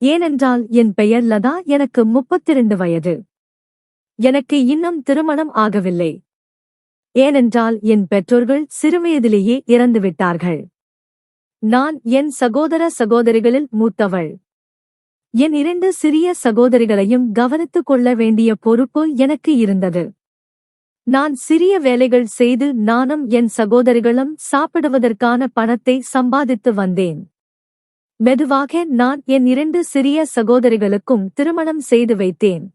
ஏனென்றால் என் பெயர் லதா, எனக்கு 32 வயது. எனக்கு இன்னும் திருமணம் ஆகவில்லை. ஏனென்றால் என் பெற்றோர்கள் சிறுவயதிலேயே இறந்துவிட்டார்கள். நான் என் சகோதர சகோதரிகளில் மூத்தவள். என் 2 சிறிய சகோதரிகளையும் கவனித்துக் கொள்ள வேண்டிய பொறுப்பு எனக்கு இருந்தது. நான் சிறிய வேலைகள் செய்து நானும் என் சகோதரிகளும் சாப்பிடுவதற்கான பணத்தை சம்பாதித்து வந்தேன். மெதுவாக நான் என் 2 சிறிய சகோதரிகளுக்கும் திருமணம் செய்து வைத்தேன்.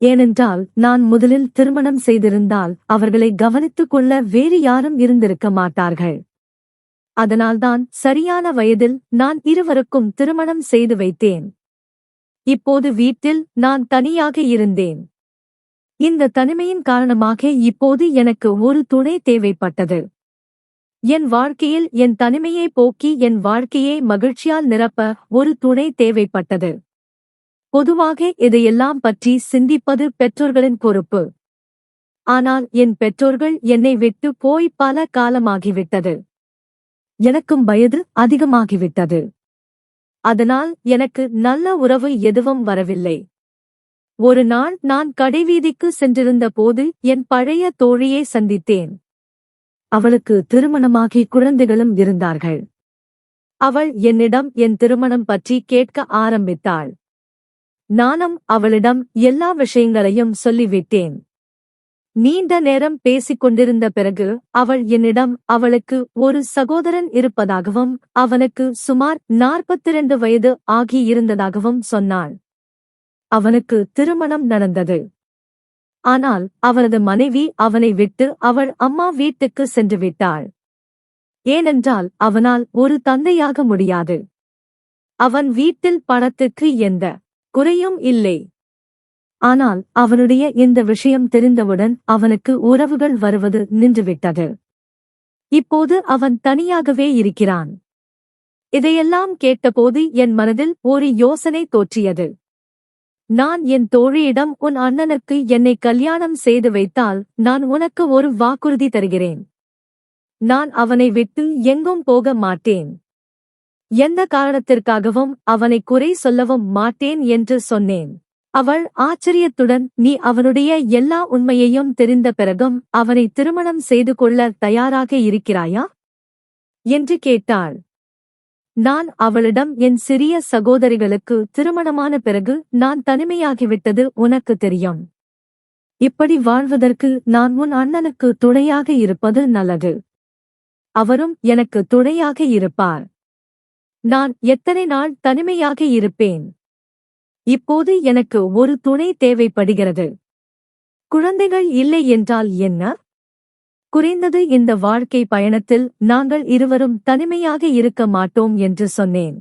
ஏனென்றால் நான் முதலில் திருமணம் செய்திருந்தால் அவர்களை கவனித்துக் கொள்ள வேறு யாரும் இருந்திருக்க மாட்டார்கள். அதனால்தான் சரியான வயதில் நான் இருவருக்கும் திருமணம் செய்து வைத்தேன். இப்போது வீட்டில் நான் தனியாக இருந்தேன். இந்த தனிமையின் காரணமாக இப்போது எனக்கு ஒரு துணை தேவைப்பட்டது. என் வாழ்க்கையில் என் தனிமையை போக்கி என் வாழ்க்கையை மகிழ்ச்சியால் நிரப்ப ஒரு துணை தேவைப்பட்டது. பொதுவாக இதையெல்லாம் பற்றி சிந்திப்பது பெற்றோர்களின் பொறுப்பு. ஆனால் என் பெற்றோர்கள் என்னை விட்டு போய் பல காலமாகிவிட்டது. எனக்கும் வயது அதிகமாகிவிட்டது. அதனால் எனக்கு நல்ல உறவு எதுவும் வரவில்லை. ஒரு நாள் நான் கடைவீதிக்கு சென்றிருந்த போது என் பழைய தோழியை சந்தித்தேன். அவளுக்கு திருமணமாகி குழந்தைகளும் இருந்தார்கள். அவள் என்னிடம் என் திருமணம் பற்றி கேட்க ஆரம்பித்தாள். நானும் அவளிடம் எல்லா விஷயங்களையும் சொல்லிவிட்டேன். நீண்ட நேரம் பேசிக் கொண்டிருந்த பிறகு அவள் என்னிடம் அவளுக்கு ஒரு சகோதரன் இருப்பதாகவும் அவனுக்கு சுமார் 42 வயது ஆகியிருந்ததாகவும் சொன்னாள். அவனுக்கு திருமணம் நடந்தது. ஆனால் அவனது மனைவி அவனை விட்டு அவள் அம்மா வீட்டுக்கு சென்று விட்டாள். ஏனென்றால் அவனால் ஒரு தந்தையாக முடியாது. அவன் வீட்டில் பணத்துக்கு எந்த குறையும் இல்லை. ஆனால் அவனுடைய இந்த விஷயம் தெரிந்தவுடன் அவனுக்கு உறவுகள் வருவது நின்றுவிட்டது. இப்போது அவன் தனியாகவே இருக்கிறான். இதையெல்லாம் கேட்டபோது என் மனதில் ஒரு யோசனை தோற்றியது. நான் என் தோழியிடம், உன் அண்ணனுக்கு என்னை கல்யாணம் செய்து வைத்தால் நான் உனக்கு ஒரு வாக்குறுதி தருகிறேன். நான் அவனை விட்டு எங்கும் போக மாட்டேன். எந்த காரணத்திற்காகவும் அவனை குறை சொல்லவும் மாட்டேன் என்று சொன்னேன். அவள் ஆச்சரியத்துடன், நீ அவனுடைய எல்லா உண்மையையும் தெரிந்த பிறகும் அவனை திருமணம் செய்து கொள்ள தயாராக இருக்கிறாயா என்று கேட்டாள். நான் அவளிடம், என் சிறிய சகோதரிகளுக்கு திருமணமான பிறகு நான் தனிமையாகிவிட்டது உனக்கு தெரியும். இப்படி வாழ்வதற்கு நான் உன் அண்ணனுக்கு துணையாக இருப்பது நல்லது. அவரும் எனக்கு துணையாக இருப்பார். நான் எத்தனை நாள் தனிமையாக இருப்பேன்? இப்போது எனக்கு ஒரு துணை தேவைப்படுகிறது. குழந்தைகள் இல்லை என்றால் என்ன? குறைந்தது இந்த வாழ்க்கை பயணத்தில் நாங்கள் இருவரும் தனிமையாக இருக்க மாட்டோம் என்று சொன்னேன்.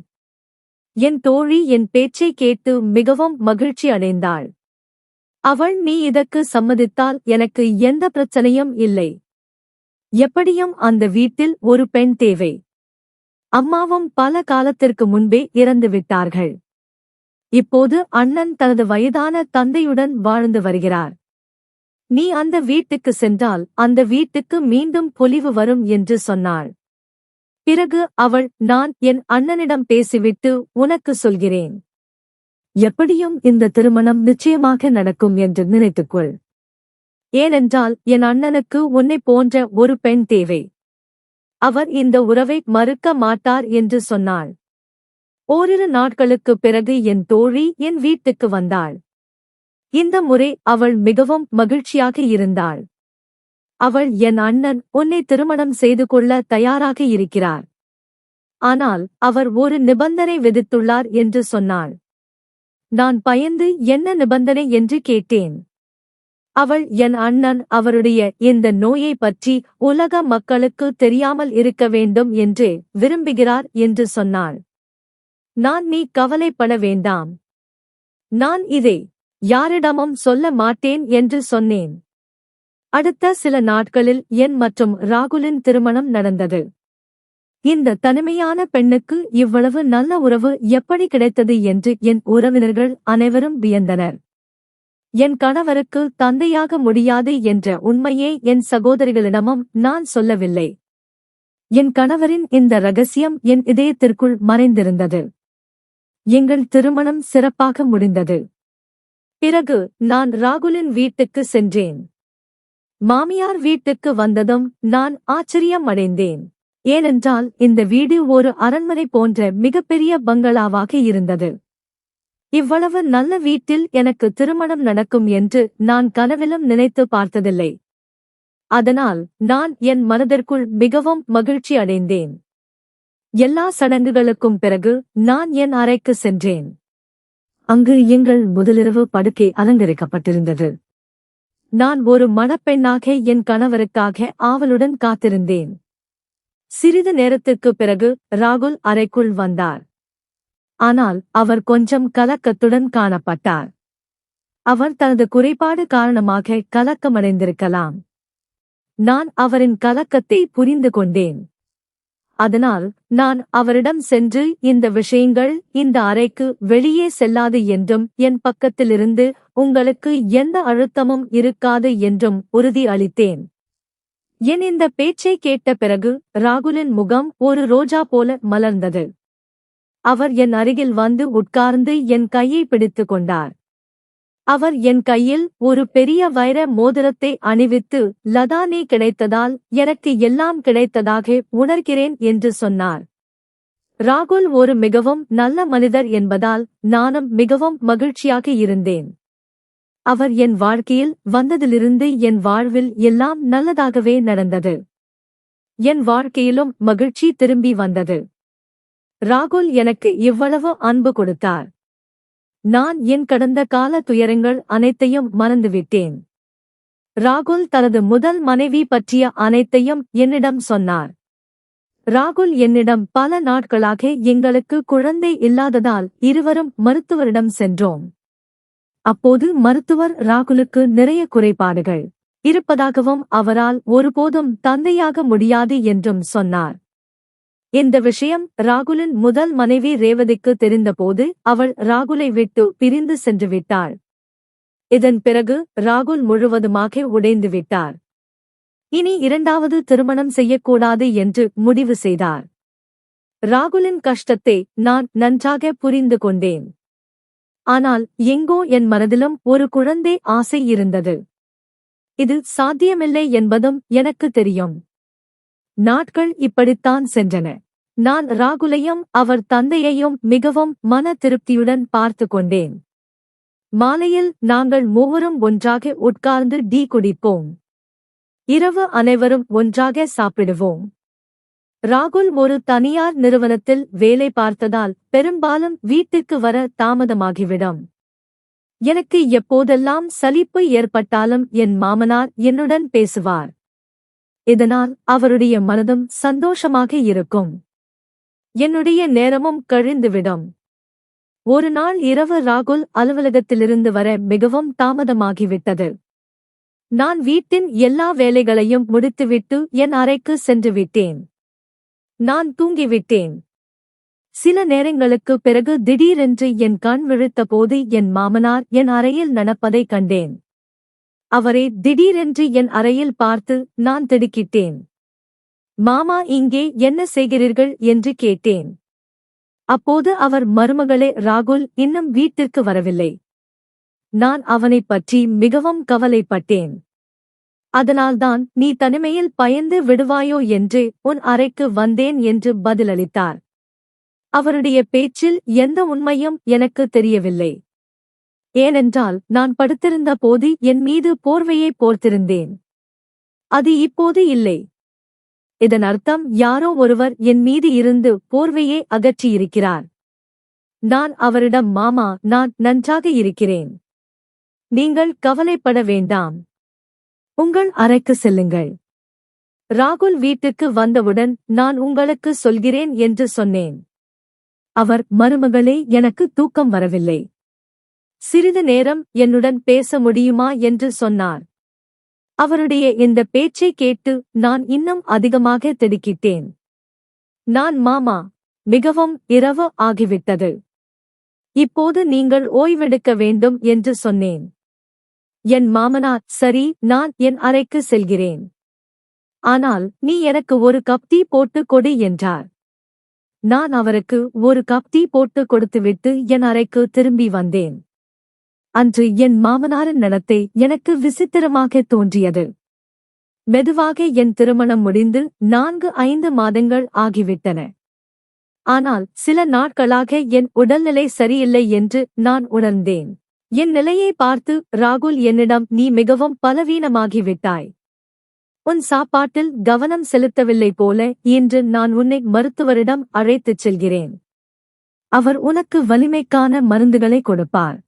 என் தோழி என் பேச்சை கேட்டு மிகவும் மகிழ்ச்சி அடைந்தாள். அவள், நீ இதற்கு சம்மதித்தால் எனக்கு எந்த பிரச்சனையும் இல்லை. எப்படியும் அந்த வீட்டில் ஒரு பெண் தேவை. அம்மாவும் பல காலத்திற்கு முன்பே இறந்துவிட்டார்கள். இப்போது அண்ணன் தனது வயதான தந்தையுடன் வாழ்ந்து வருகிறார். நீ அந்த வீட்டுக்கு சென்றால் அந்த வீட்டுக்கு மீண்டும் பொலிவு வரும் என்று சொன்னாள். பிறகு அவள், நான் என் அண்ணனிடம் பேசிவிட்டு உனக்கு சொல்கிறேன். எப்படியும் இந்த திருமணம் நிச்சயமாக நடக்கும் என்று நினைத்துக்கொள். ஏனென்றால் என் அண்ணனுக்கு உன்னை போன்ற ஒரு பெண் தேவை. அவர் இந்த உறவை மறுக்க மாட்டார் என்று சொன்னாள். ஓரிரு நாட்களுக்குப் பிறகு என் தோழி என் வீட்டுக்கு வந்தாள். இந்த முறை அவள் மிகவும் மகிழ்ச்சியாக இருந்தாள். அவள், என் அண்ணன் உன்னை திருமணம் செய்து கொள்ள தயாராக இருக்கிறார். ஆனால் அவர் ஒரு நிபந்தனை விதித்துள்ளார் என்று சொன்னாள். நான் பயந்து, என்ன நிபந்தனை என்று கேட்டேன். அவள், என் அண்ணன் அவருடைய இந்த நோயை பற்றி உலக மக்களுக்கு தெரியாமல் இருக்க வேண்டும் என்று விரும்புகிறார் என்று சொன்னாள். நான், நீ கவலைப்பட வேண்டாம். நான் இதை யாரிடமும் சொல்ல மாட்டேன் என்று சொன்னேன். அடுத்த சில நாட்களில் என் மற்றும் ராகுலின் திருமணம் நடந்தது. இந்த தனிமையான பெண்ணுக்கு இவ்வளவு நல்ல உறவு எப்படி கிடைத்தது என்று என் உறவினர்கள் அனைவரும் வியந்தனர். என் கணவருக்கு தந்தையாக முடியாது என்ற உண்மையை என் சகோதரிகளிடமும் நான் சொல்லவில்லை. என் கணவரின் இந்த ரகசியம் என் இதயத்திற்குள் மறைந்திருந்தது. எங்கள் திருமணம் சிறப்பாக முடிந்தது. பிறகு நான் ராகுலின் வீட்டுக்கு சென்றேன். மாமியார் வீட்டுக்கு வந்ததும் நான் ஆச்சரியம் அடைந்தேன். ஏனென்றால் இந்த வீடு ஒரு அரண்மனை போன்ற மிகப்பெரிய பங்களாவாக இருந்தது. இவ்வளவு நல்ல வீட்டில் எனக்கு திருமணம் நடக்கும் என்று நான் கனவிலும் நினைத்து பார்த்ததில்லை. அதனால் நான் என் மனதிற்குள் மிகவும் மகிழ்ச்சி அடைந்தேன். எல்லா சடங்குகளுக்கும் பிறகு நான் என் அறைக்கு சென்றேன். அங்கு எங்கள் முதலிரவு படுக்கை அலங்கரிக்கப்பட்டிருந்தது. நான் ஒரு மணப்பெண்ணாக என் கணவருக்காக ஆவலுடன் காத்திருந்தேன். சிறிது நேரத்திற்குப் பிறகு ராகுல் அறைக்குள் வந்தார். ஆனால் அவர் கொஞ்சம் கலக்கத்துடன் காணப்பட்டார். அவர் தனது குறைபாடு காரணமாக கலக்கமடைந்திருக்கலாம். நான் அவரின் கலக்கத்தை புரிந்து கொண்டேன். அதனால் நான் அவரிடம் சென்று இந்த விஷயங்கள் இந்த அறைக்கு வெளியே செல்லாது என்றும் என் பக்கத்திலிருந்து உங்களுக்கு எந்த அழுத்தமும் இருக்காது என்றும் உறுதி அளித்தேன். என் இந்த பேச்சை கேட்ட பிறகு ராகுலின் முகம் ஒரு ரோஜா போல மலர்ந்தது. அவர் என் அருகில் வந்து உட்கார்ந்து என் கையை பிடித்துக் கொண்டார். அவர் என் கையில் ஒரு பெரிய வைர மோதிரத்தை அணிவித்து, லதா, நீ கிடைத்ததால் எனக்கு எல்லாம் கிடைத்ததாக உணர்கிறேன் என்று சொன்னார். ராகுல் ஒரு மிகவும் நல்ல மனிதர் என்பதால் நானும் மிகவும் மகிழ்ச்சியாக இருந்தேன். அவர் என் வாழ்க்கையில் வந்ததிலிருந்து என் வாழ்வில் எல்லாம் நல்லதாகவே நடந்தது. என் வாழ்க்கையிலும் மகிழ்ச்சி திரும்பி வந்தது. ராகுல் எனக்கு இவ்வளவு அன்பு கொடுத்தார். நான் என் கடந்த கால துயரங்கள் அனைத்தையும் மறந்துவிட்டேன். ராகுல் தனது முதல் மனைவி பற்றிய அனைத்தையும் என்னிடம் சொன்னார். ராகுல் என்னிடம் பல நாட்களாக எங்களுக்கு குழந்தை இல்லாததால் இருவரும் மருத்துவரிடம் சென்றோம். அப்போது மருத்துவர் ராகுலுக்கு நிறைய குறைபாடுகள் இருப்பதாகவும் அவரால் ஒருபோதும் தந்தையாக முடியாது என்றும் சொன்னார். இந்த விஷயம் ராகுலின் முதல் மனைவி ரேவதிக்கு தெரிந்தபோது அவள் ராகுலை விட்டு பிரிந்து சென்று விட்டாள். இதன் பிறகு ராகுல் முழுவதுமாக உடைந்து விட்டார். இனி இரண்டாவது திருமணம் செய்யக்கூடாது என்று முடிவு செய்தார். ராகுலின் கஷ்டத்தை நான் நன்றாக புரிந்து கொண்டேன். ஆனால் எங்கோ என் மனதிலும் ஒரு குழந்தை ஆசை இருந்தது. இது சாத்தியமில்லை என்பதும் எனக்கு தெரியும். நாட்கள் இப்படித்தான் சென்றன. நான் ராகுலையும் அவர் தந்தையையும் மிகவும் மன திருப்தியுடன் பார்த்து கொண்டேன். மாலையில் நாங்கள் மூவரும் ஒன்றாக உட்கார்ந்து டீ குடிப்போம். இரவு அனைவரும் ஒன்றாக சாப்பிடுவோம். ராகுல் ஒரு தனியார் நிறுவனத்தில் வேலை பார்த்ததால் பெரும்பாலும் வீட்டுக்கு வர தாமதமாகிவிடும். எனக்கு எப்போதெல்லாம் சலிப்பு ஏற்பட்டாலும் என் மாமனார் என்னுடன் பேசுவார். இதனால் அவருடைய மனதும் சந்தோஷமாக இருக்கும். என்னுடைய நேரமும் கழிந்துவிடும். ஒரு நாள் இரவு ராகுல் அலுவலகத்திலிருந்து வர மிகவும் தாமதமாகிவிட்டது. நான் வீட்டின் எல்லா வேலைகளையும் முடித்துவிட்டு என் அறைக்கு சென்று விட்டேன். நான் தூங்கிவிட்டேன். சில நேரங்களுக்குப் பிறகு திடீரென்று என் கண் விழித்தபோது என் மாமனார் என் அறையில் நடப்பதைக் கண்டேன். அவரை திடீரென்று என் அறையில் பார்த்து நான் திடுக்கிட்டேன். மாமா, இங்கே என்ன செய்கிறீர்கள் என்று கேட்டேன். அப்போது அவர், மருமகளே, ராகுல் இன்னும் வீட்டிற்கு வரவில்லை. நான் அவனைப் பற்றி மிகவும் கவலைப்பட்டேன். அதனால்தான் நீ தனிமையில் பயந்து விடுவாயோ என்று உன் அறைக்கு வந்தேன் என்று பதிலளித்தார். அவருடைய பேச்சில் எந்த உண்மையும் எனக்கு தெரியவில்லை. ஏனென்றால் நான் படுத்திருந்த போது என் மீது போர்வையை போர்த்திருந்தேன். அது இப்போது இல்லை. இதன் அர்த்தம் யாரோ ஒருவர் என் மீது இருந்து போர்வையை அகற்றியிருக்கிறார். நான் அவரிடம், மாமா, நான் நன்றாக இருக்கிறேன். நீங்கள் கவலைப்பட வேண்டாம். உங்கள் அறைக்கு செல்லுங்கள். ராகுல் வீட்டுக்கு வந்தவுடன் நான் உங்களுக்கு சொல்கிறேன் என்று சொன்னேன். அவர், மருமகளே, எனக்கு தூக்கம் வரவில்லை. சிறிது நேரம் என்னுடன் பேச முடியுமா என்று சொன்னார். அவருடைய இந்த பேச்சை கேட்டு நான் இன்னும் அதிகமாக திடுக்கிட்டேன். நான், மாமா, மிகவும் இரவு ஆகிவிட்டது. இப்போது நீங்கள் ஓய்வெடுக்க வேண்டும் என்று சொன்னேன். என் மாமனார், சரி, நான் என் அறைக்கு செல்கிறேன். ஆனால் நீ எனக்கு ஒரு கப் டீ போட்டு கொடு என்றார். நான் அவருக்கு ஒரு கப் டீ போட்டு கொடுத்துவிட்டு என் அறைக்கு திரும்பி வந்தேன். அன்று என் மாமனாரின் நடத்தை எனக்கு விசித்திரமாக தோன்றியது. மெதுவாக என் திருமணம் முடிந்து 4-5 மாதங்கள் ஆகிவிட்டன. ஆனால் சில நாட்களாக என் உடல்நிலை சரியில்லை என்று நான் உணர்ந்தேன். என் நிலையை பார்த்து ராகுல் என்னிடம், நீ மிகவும் பலவீனமாகிவிட்டாய். உன் சாப்பாட்டில் கவனம் செலுத்தவில்லை போல, இன்று நான் உன்னை மருத்துவரிடம் அழைத்துச் செல்கிறேன். அவர் உனக்கு வலிமைக்கான மருந்துகளை கொடுப்பார்.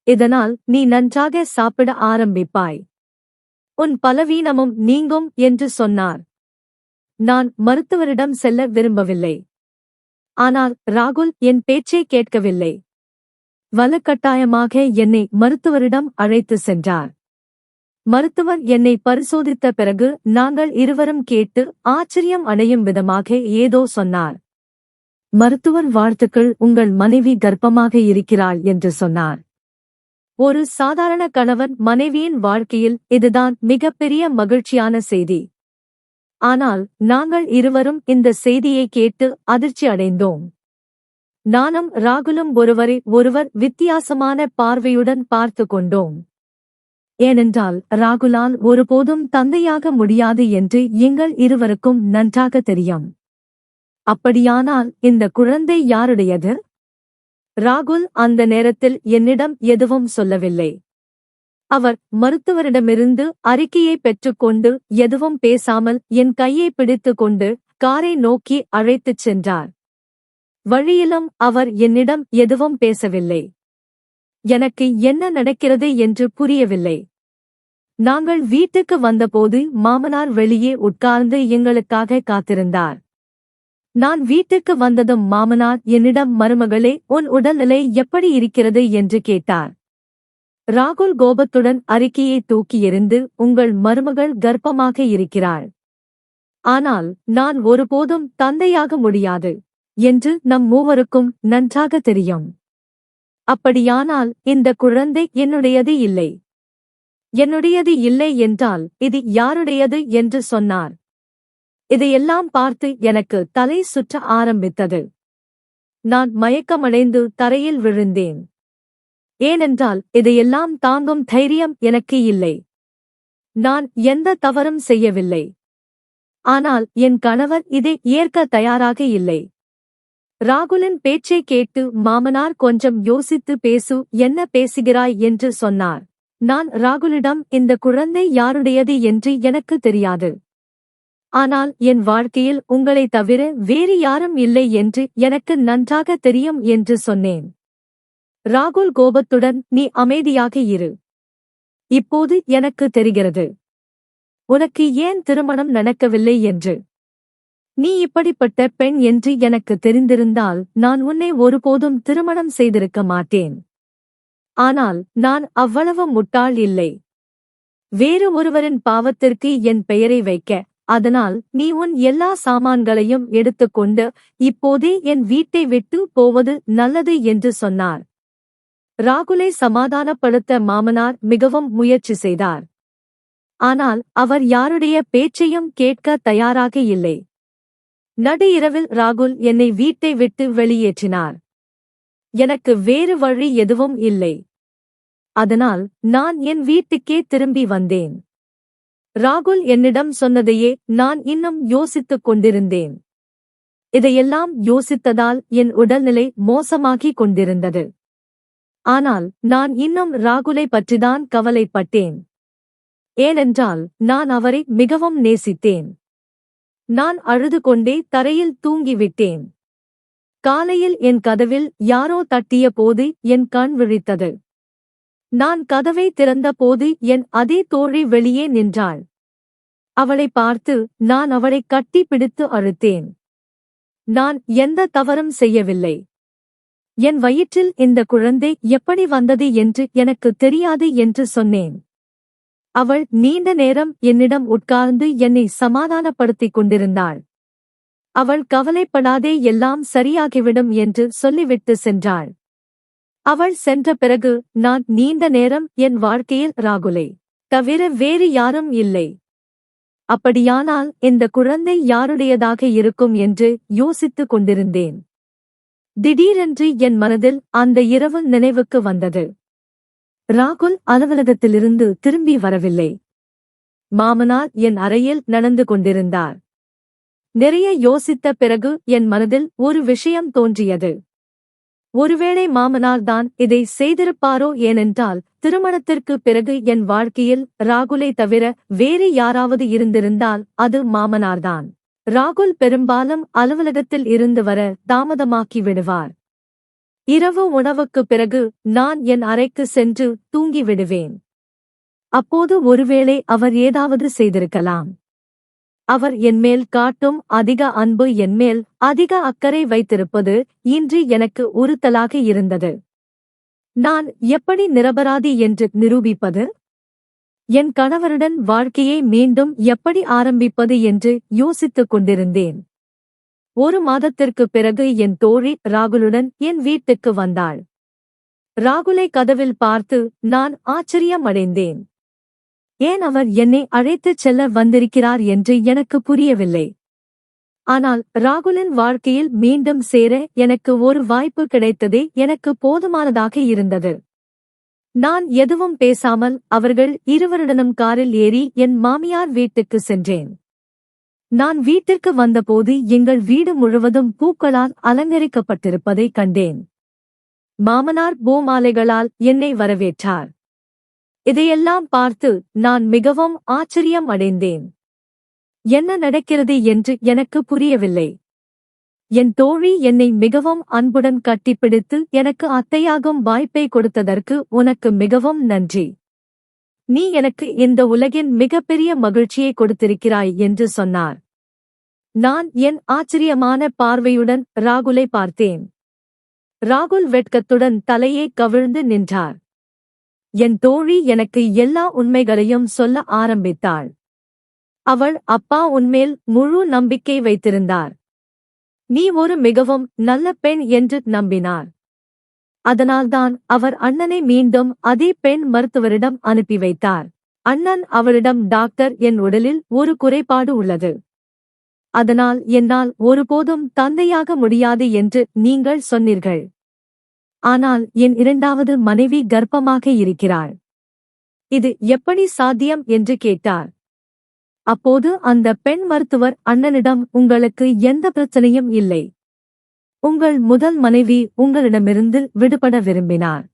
இதனால் நீ நன்றாக சாப்பிட ஆரம்பிப்பாய். உன் பலவீனமும் நீங்கும் என்று சொன்னார். நான் மருத்துவரிடம் செல்ல விரும்பவில்லை. ஆனால் ராகுல் என் பேச்சை கேட்கவில்லை. வலுக்கட்டாயமாக என்னை மருத்துவரிடம் அழைத்து சென்றார். மருத்துவர் என்னை பரிசோதித்த பிறகு நாங்கள் இருவரும் கேட்டு ஆச்சரியம் அடையும் விதமாக ஏதோ சொன்னார். மருத்துவர், வாழ்த்துக்கள், உங்கள் மனைவி கர்ப்பமாக இருக்கிறாள் என்று சொன்னார். ஒரு சாதாரண கணவன் மனைவியின் வாழ்க்கையில் இதுதான் மிகப்பெரிய மகிழ்ச்சியான செய்தி. ஆனால் நாங்கள் இருவரும் இந்த செய்தியை கேட்டு அதிர்ச்சி அடைந்தோம். நானும் ராகுலும் ஒருவரை ஒருவர் வித்தியாசமான பார்வையுடன் பார்த்து கொண்டோம். ஏனென்றால் ராகுலால் ஒருபோதும் தந்தையாக முடியாது என்று எங்கள் இருவருக்கும் நன்றாக தெரியும். அப்படியானால் இந்த குழந்தை யாருடையது? ராகுல் அந்த நேரத்தில் என்னிடம் எதுவும் சொல்லவில்லை. அவர் மருத்துவரிடமிருந்து அறிக்கையை பெற்றுக்கொண்டு எதுவும் பேசாமல் என் கையை பிடித்துக் கொண்டு காரை நோக்கி அழைத்துச் சென்றார். வழியிலும் அவர் என்னிடம் எதுவும் பேசவில்லை. எனக்கு என்ன நடக்கிறது என்று புரியவில்லை. நாங்கள் வீட்டுக்கு வந்தபோது மாமனார் வெளியே உட்கார்ந்து எங்களுக்காக காத்திருந்தார். நான் வீட்டுக்கு வந்ததும் மாமனார் என்னிடம், மருமகளே, உன் உடல்நிலை எப்படி இருக்கிறது என்று கேட்டார். ராகுல் கோபத்துடன் அறிக்கையை தூக்கி எறிந்து, உங்கள் மருமகள் கர்ப்பமாக இருக்கிறாள். ஆனால் நான் ஒருபோதும் தந்தையாக முடியாது என்று நம் மூவருக்கும் நன்றாக தெரியும். அப்படியானால் இந்த குழந்தை என்னுடையது இல்லை. என்னுடையது இல்லை என்றால் இது யாருடையது என்று சொன்னார். இதையெல்லாம் பார்த்து எனக்கு தலை சுற்ற ஆரம்பித்தது. நான் மயக்கமடைந்து தரையில் விழுந்தேன். ஏனென்றால் இதையெல்லாம் தாங்கும் தைரியம் எனக்கு இல்லை. நான் எந்த தவறும் செய்யவில்லை. ஆனால் என் கணவர் இதை ஏற்க தயாராக இல்லை. ராகுலின் பேச்சை கேட்டு மாமனார், கொஞ்சம் யோசித்து பேசு, என்ன பேசுகிறாய் என்று சொன்னார். நான் ராகுலிடம், இந்த குழந்தை யாருடையது என்று எனக்கு தெரியாது. ஆனால் என் வாழ்க்கையில் உங்களை தவிர வேறு யாரும் இல்லை என்று எனக்கு நன்றாக தெரியும் என்று சொன்னேன். ராகுல் கோபத்துடன், நீ அமைதியாக இரு. இப்போது எனக்கு தெரிகிறது உனக்கு ஏன் திருமணம் நடக்கவில்லை என்று. நீ இப்படிப்பட்ட பெண் என்று எனக்கு தெரிந்திருந்தால் நான் உன்னை ஒருபோதும் திருமணம் செய்திருக்க மாட்டேன். ஆனால் நான் அவ்வளவு முட்டாள் இல்லை. வேறு ஒருவரின் பாவத்திற்கு என் பெயரை வைக்க, அதனால் நீ உன் எல்லா சாமான்களையும் எடுத்துக்கொண்டு இப்போதே என் வீட்டை விட்டு போவது நல்லது என்று சொன்னார். ராகுலை சமாதானப்படுத்த மாமனார் மிகவும் முயற்சி செய்தார். ஆனால் அவர் யாருடைய பேச்சையும் கேட்க தயாராக இல்லை. நடு இரவில் ராகுல் என்னை வீட்டை விட்டு வெளியேற்றினார். எனக்கு வேறு வழி எதுவும் இல்லை. அதனால் நான் என் வீட்டுக்கே திரும்பி வந்தேன். ராகுல் என்னிடம் சொன்னதையே நான் இன்னும் யோசித்துக் கொண்டிருந்தேன். இதையெல்லாம் யோசித்ததால் என் உடல்நிலை மோசமாகிக் கொண்டிருந்தது. ஆனால் நான் இன்னும் ராகுலை பற்றிதான் கவலைப்பட்டேன். ஏனென்றால் நான் அவரை மிகவும் நேசித்தேன். நான் அழுது கொண்டே தரையில் தூங்கிவிட்டேன். காலையில் என் கதவில் யாரோ தட்டிய போது என் கண் விழித்தது. நான் கதவை திறந்த போது என் அதே தோழி வெளியே நின்றாள். அவளை பார்த்து நான் அவளை கட்டி பிடித்து அழுத்தேன். நான் எந்த தவறும் செய்யவில்லை. என் வயிற்றில் இந்த குழந்தை எப்படி வந்தது என்று எனக்கு தெரியாது என்று சொன்னேன். அவள் நீண்ட நேரம் என்னிடம் உட்கார்ந்து என்னை சமாதானப்படுத்திக் கொண்டிருந்தாள். அவள் கவலைப்படாதே, எல்லாம் சரியாகிவிடும் என்று சொல்லிவிட்டு சென்றாள். அவள் சென்ற பிறகு நான் நீண்ட நேரம் என் வாழ்க்கையில் ராகுலை தவிர வேறு யாரும் இல்லை. அப்படியானால் இந்த குழந்தை யாருடையதாக இருக்கும் என்று யோசித்துக் கொண்டிருந்தேன். திடீரென்று என் மனதில் அந்த இரவு நினைவுக்கு வந்தது. ராகுல் அலுவலகத்திலிருந்து திரும்பி வரவில்லை. மாமனார் என் அறையில் நடந்து கொண்டிருந்தார். நிறைய யோசித்த பிறகு என் மனதில் ஒரு விஷயம் தோன்றியது. ஒருவேளை மாமனார்தான் இதை செய்திருப்பாரோ? ஏனென்றால் திருமணத்திற்கு பிறகு என் வாழ்க்கையில் ராகுலை தவிர வேறு யாராவது இருந்திருந்தால் அது மாமனார்தான். ராகுல் பெரும்பாலும் அலுவலகத்தில் இருந்து வர தாமதமாக்கி விடுவார். இரவு உணவுக்கு பிறகு நான் என் அறைக்கு சென்று தூங்கி விடுவேன். அப்போது ஒருவேளை அவர் ஏதாவது செய்திருக்கலாம். அவர் என்மேல் காட்டும் அதிக அன்பு, என்மேல் அதிக அக்கறை வைத்திருப்பது இன்று எனக்கு உறுத்தலாக இருந்தது. நான் எப்படி நிரபராதி என்று நிரூபிப்பது? என் கணவருடன் வாழ்க்கையை மீண்டும் எப்படி ஆரம்பிப்பது என்று யோசித்துக் கொண்டிருந்தேன். 1 மாதத்திற்குப் பிறகு என் தோழி ராகுலுடன் என் வீட்டுக்கு வந்தாள். ராகுலை கதவில் பார்த்து நான் ஆச்சரியமடைந்தேன். ஏன் அவர் என்னை அழைத்துச் செல்ல வந்திருக்கிறார் என்று எனக்கு புரியவில்லை. ஆனால் ராகுலின் வாழ்க்கையில் மீண்டும் சேர எனக்கு ஒரு வாய்ப்பு கிடைத்ததே எனக்கு போதுமானதாக இருந்தது. நான் எதுவும் பேசாமல் அவர்கள் இருவருடனும் காரில் ஏறி என் மாமியார் வீட்டுக்கு சென்றேன். நான் வீட்டிற்கு வந்தபோது எங்கள் வீடு முழுவதும் பூக்களால் அலங்கரிக்கப்பட்டிருப்பதைக் கண்டேன். மாமனார் பூமாலைகளால் என்னை வரவேற்றார். இதையெல்லாம் பார்த்து நான் மிகவும் ஆச்சரியம் அடைந்தேன். என்ன நடக்கிறது என்று எனக்கு புரியவில்லை. என் தோழி என்னை மிகவும் அன்புடன் கட்டிப்பிடித்து எனக்கு அத்தையாகும் வாய்ப்பை கொடுத்ததற்கு உனக்கு மிகவும் நன்றி. நீ எனக்கு இந்த உலகின் மிகப்பெரிய மகிழ்ச்சியை கொடுத்திருக்கிறாய் என்று சொன்னார். நான் என் ஆச்சரியமான பார்வையுடன் ராகுலை பார்த்தேன். ராகுல் வெட்கத்துடன் தலையை கவிழ்ந்து நின்றார். என் தோழி எனக்கு எல்லா உண்மைகளையும் சொல்ல ஆரம்பித்தாள். அவள் அப்பா உன்மேல் முழு நம்பிக்கை வைத்திருந்தார். நீ ஒரு மிகவும் நல்ல பெண் என்று நம்பினார். அதனால்தான் அவர் அண்ணனை மீண்டும் அதே பெண் மருத்துவரிடம் அனுப்பி வைத்தார். அண்ணன் அவளிடம், டாக்டர், என் உடலில் ஒரு குறைபாடு உள்ளது. அதனால் என்னால் ஒருபோதும் தந்தையாக முடியாது என்று நீங்கள் சொன்னீர்கள். ஆனால் என் 2வது மனைவி கர்ப்பமாக இருக்கிறாள். இது எப்படி சாத்தியம் என்று கேட்டார். அப்போது அந்த பெண் மருத்துவர் அண்ணனிடம், உங்களுக்கு எந்த பிரச்சனையும் இல்லை. உங்கள் முதல் மனைவி உங்களிடமிருந்து விடுபட விரும்பினார்.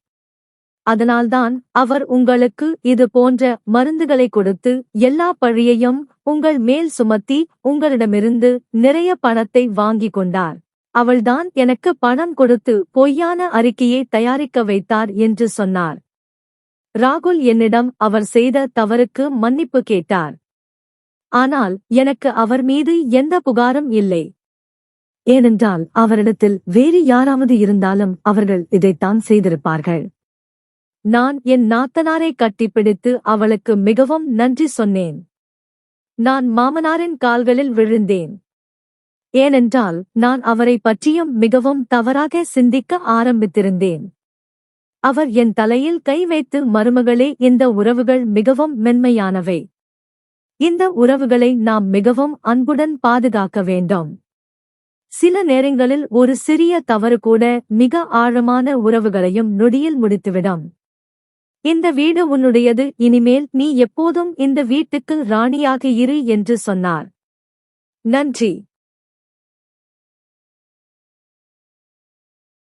அதனால்தான் அவர் உங்களுக்கு இது போன்ற மருந்துகளை கொடுத்து எல்லா பழியையும் உங்கள் மேல் சுமத்தி உங்களிடமிருந்து நிறைய பணத்தை வாங்கிக் கொண்டார். அவள்தான் எனக்கு பணம் கொடுத்து பொய்யான அறிக்கையை தயாரிக்க வைத்தார் என்று சொன்னார். ராகுல் என்னிடம் அவர் செய்த தவறுக்கு மன்னிப்பு கேட்டார். ஆனால் எனக்கு அவர் மீது எந்த புகாரும் இல்லை. ஏனென்றால் அவரிடத்தில் வேறு யாராவது இருந்தாலும் அவர்கள் இதைத்தான் செய்திருப்பார்கள். நான் என் நாத்தனாரை கட்டிப்பிடித்து அவளுக்கு மிகவும் நன்றி சொன்னேன். நான் மாமனாரின் கால்களில் விழுந்தேன். ஏனென்றால் நான் அவரை பற்றியும் மிகவும் தவறாக சிந்திக்க ஆரம்பித்திருந்தேன். அவர் என் தலையில் கை வைத்து, மருமகளே, இந்த உறவுகள் மிகவும் மென்மையானவை. இந்த உறவுகளை நாம் மிகவும் அன்புடன் பாதுகாக்க வேண்டும். சில நேரங்களில் ஒரு சிறிய தவறு கூட மிக ஆழமான உறவுகளையும் நொடியில் முடித்துவிடும். இந்த வீடு உன்னுடையது. இனிமேல் நீ எப்போதும் இந்த வீட்டுக்கு ராணியாக இரு என்று சொன்னார். நன்றி.